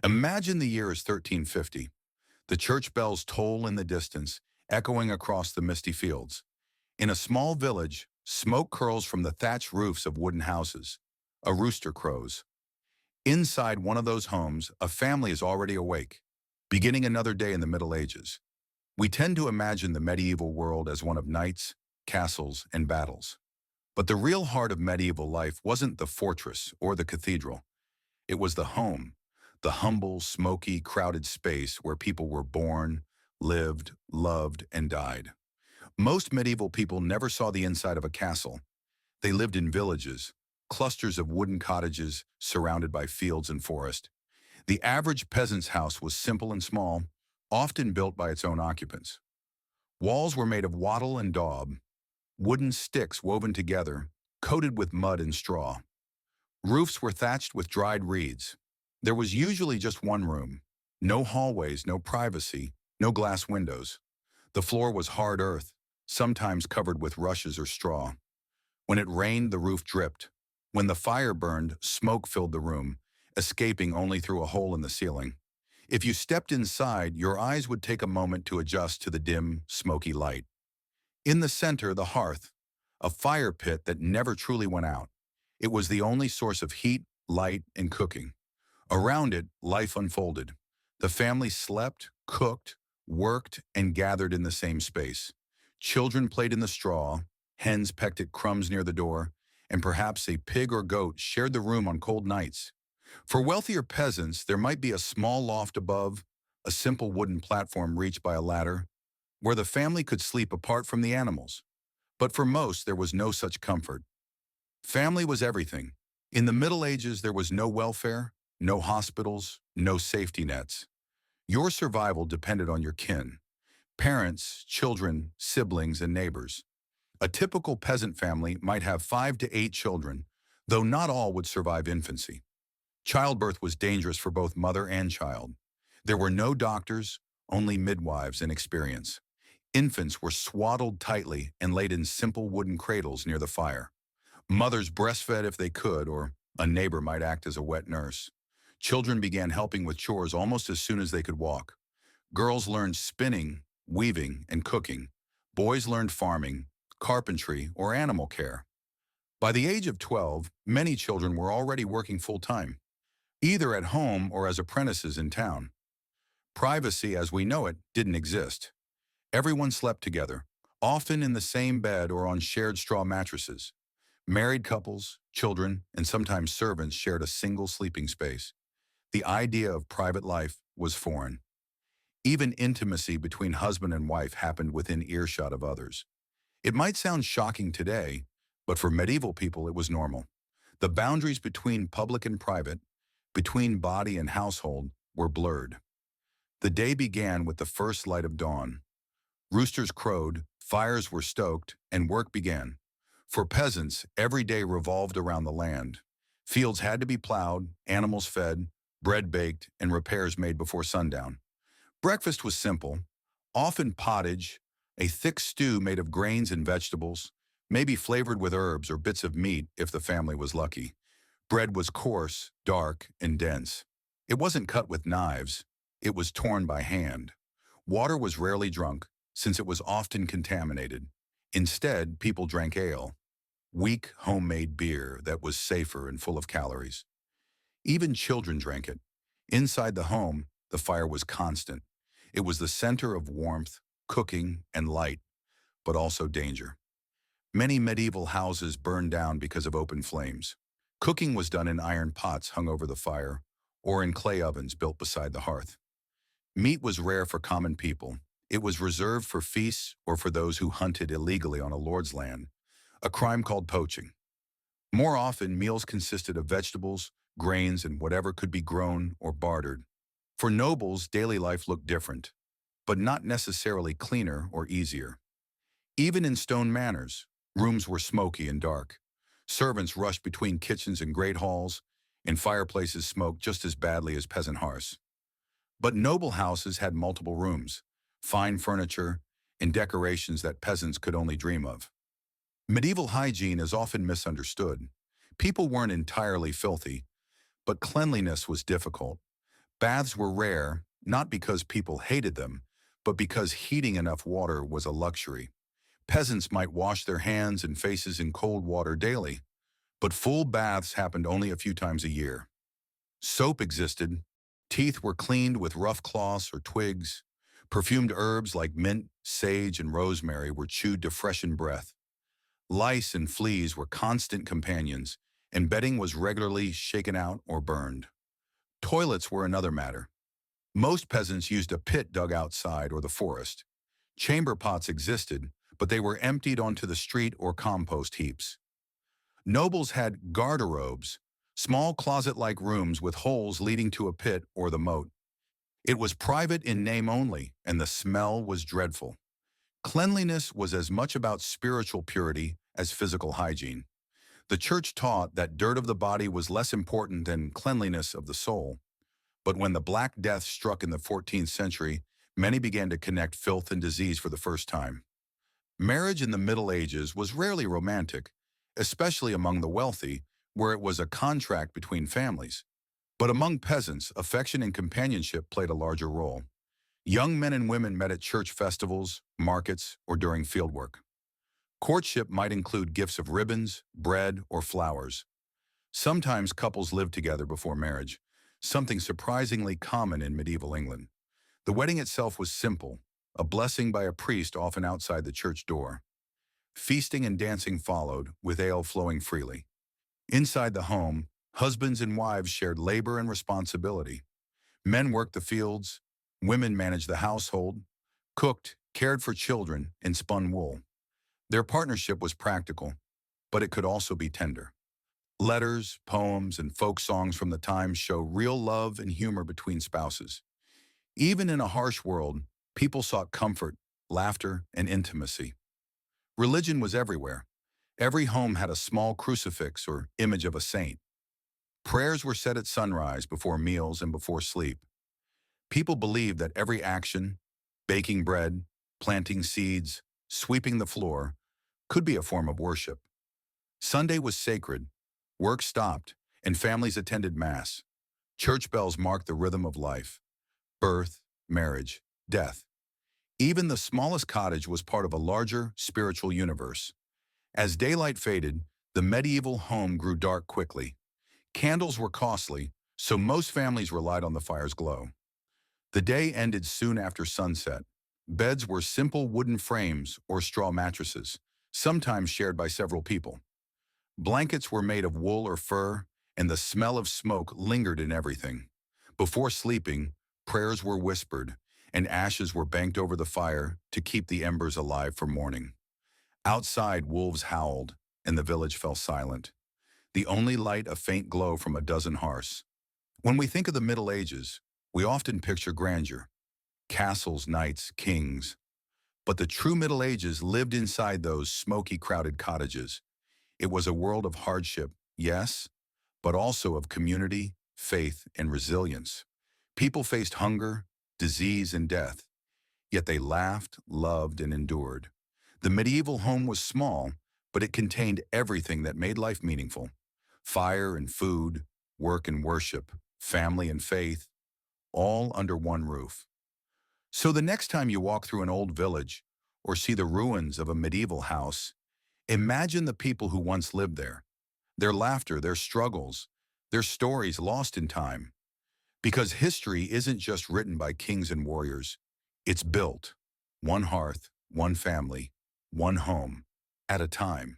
Imagine the year is 1350. The church bells toll in the distance, echoing across the misty fields. In a small village, smoke curls from the thatched roofs of wooden houses. A rooster crows. Inside one of those homes, a family is already awake, beginning another day in the Middle Ages. We tend to imagine the medieval world as one of knights, castles, and battles. But the real heart of medieval life wasn't the fortress or the cathedral. It was the home, the humble, smoky, crowded space where people were born, lived, loved, and died. Most medieval people never saw the inside of a castle. They lived in villages, clusters of wooden cottages surrounded by fields and forest. The average peasant's house was simple and small, often built by its own occupants. Walls were made of wattle and daub, wooden sticks woven together, coated with mud and straw. Roofs were thatched with dried reeds. There was usually just one room. No hallways, no privacy, no glass windows. The floor was hard earth, sometimes covered with rushes or straw. When it rained, the roof dripped. When the fire burned, smoke filled the room, escaping only through a hole in the ceiling. If you stepped inside, your eyes would take a moment to adjust to the dim, smoky light. In the center, the hearth, a fire pit that never truly went out. It was the only source of heat, light, and cooking. Around it, life unfolded. The family slept, cooked, worked, and gathered in the same space. Children played in the straw, hens pecked at crumbs near the door, and perhaps a pig or goat shared the room on cold nights. For wealthier peasants, there might be a small loft above, a simple wooden platform reached by a ladder, where the family could sleep apart from the animals. But for most, there was no such comfort. Family was everything. In the Middle Ages, there was no welfare, no hospitals, no safety nets. Your survival depended on your kin, parents, children, siblings, and neighbors. A typical peasant family might have 5 to 8 children, though not all would survive infancy. Childbirth was dangerous for both mother and child. There were no doctors, only midwives and experience. Infants were swaddled tightly and laid in simple wooden cradles near the fire. Mothers breastfed if they could, or a neighbor might act as a wet nurse. Children began helping with chores almost as soon as they could walk. Girls learned spinning, weaving, and cooking. Boys learned farming, carpentry, or animal care. By the age of 12, many children were already working full-time, either at home or as apprentices in town. Privacy, as we know it, didn't exist. Everyone slept together, often in the same bed or on shared straw mattresses. Married couples, children, and sometimes servants shared a single sleeping space. The idea of private life was foreign. Even intimacy between husband and wife happened within earshot of others. It might sound shocking today, but for medieval people it was normal. The boundaries between public and private, between body and household, were blurred. The day began with the first light of dawn. Roosters crowed, fires were stoked, and work began. For peasants, every day revolved around the land. Fields had to be plowed, animals fed, bread baked, and repairs made before sundown. Breakfast was simple, often pottage, a thick stew made of grains and vegetables, maybe flavored with herbs or bits of meat if the family was lucky. Bread was coarse, dark, and dense. It wasn't cut with knives, it was torn by hand. Water was rarely drunk, since it was often contaminated. Instead, people drank ale, weak homemade beer that was safer and full of calories. Even children drank it. Inside the home, the fire was constant. It was the center of warmth, cooking, and light, but also danger. Many medieval houses burned down because of open flames. Cooking was done in iron pots hung over the fire, or in clay ovens built beside the hearth. Meat was rare for common people. It was reserved for feasts or for those who hunted illegally on a lord's land, a crime called poaching. More often, meals consisted of vegetables, grains, and whatever could be grown or bartered. For nobles, daily life looked different, but not necessarily cleaner or easier. Even in stone manors, rooms were smoky and dark. Servants rushed between kitchens and great halls, and fireplaces smoked just as badly as peasant hearths. But noble houses had multiple rooms, fine furniture, and decorations that peasants could only dream of. Medieval hygiene is often misunderstood. People weren't entirely filthy, but cleanliness was difficult. Baths were rare, not because people hated them, but because heating enough water was a luxury. Peasants might wash their hands and faces in cold water daily, but full baths happened only a few times a year. Soap existed. Teeth were cleaned with rough cloths or twigs. Perfumed herbs like mint, sage, and rosemary were chewed to freshen breath. Lice and fleas were constant companions, and bedding was regularly shaken out or burned. Toilets were another matter. Most peasants used a pit dug outside or the forest. Chamber pots existed, but they were emptied onto the street or compost heaps. Nobles had garderobes, small closet-like rooms with holes leading to a pit or the moat. It was private in name only, and the smell was dreadful. Cleanliness was as much about spiritual purity as physical hygiene. The church taught that dirt of the body was less important than cleanliness of the soul. But when the Black Death struck in the 14th century, many began to connect filth and disease for the first time. Marriage in the Middle Ages was rarely romantic, especially among the wealthy, where it was a contract between families. But among peasants, affection and companionship played a larger role. Young men and women met at church festivals, markets, or during fieldwork. Courtship might include gifts of ribbons, bread, or flowers. Sometimes couples lived together before marriage, something surprisingly common in medieval England. The wedding itself was simple, a blessing by a priest often outside the church door. Feasting and dancing followed, with ale flowing freely. Inside the home, husbands and wives shared labor and responsibility. Men worked the fields, women managed the household, cooked, cared for children, and spun wool. Their partnership was practical, but it could also be tender. Letters, poems, and folk songs from the time show real love and humor between spouses. Even in a harsh world, people sought comfort, laughter, and intimacy. Religion was everywhere. Every home had a small crucifix or image of a saint. Prayers were said at sunrise, before meals, and before sleep. People believed that every action, baking bread, planting seeds, sweeping the floor, could be a form of worship. Sunday was sacred, work stopped, and families attended Mass. Church bells marked the rhythm of life: birth, marriage, death. Even the smallest cottage was part of a larger spiritual universe. As daylight faded, the medieval home grew dark quickly. Candles were costly, so most families relied on the fire's glow. The day ended soon after sunset. Beds were simple wooden frames or straw mattresses, sometimes shared by several people. Blankets were made of wool or fur, and the smell of smoke lingered in everything. Before sleeping, prayers were whispered, and ashes were banked over the fire to keep the embers alive for morning. Outside, wolves howled, and the village fell silent. The only light a faint glow from a dozen hearths. When we think of the Middle Ages, we often picture grandeur: castles, knights, kings. But the true Middle Ages lived inside those smoky, crowded cottages. It was a world of hardship, yes, but also of community, faith, and resilience. People faced hunger, disease, and death, yet they laughed, loved, and endured. The medieval home was small, but it contained everything that made life meaningful: fire and food, work and worship, family and faith, all under one roof. So the next time you walk through an old village or see the ruins of a medieval house, imagine the people who once lived there, their laughter, their struggles, their stories lost in time. Because history isn't just written by kings and warriors, it's built, one hearth, one family, one home, at a time.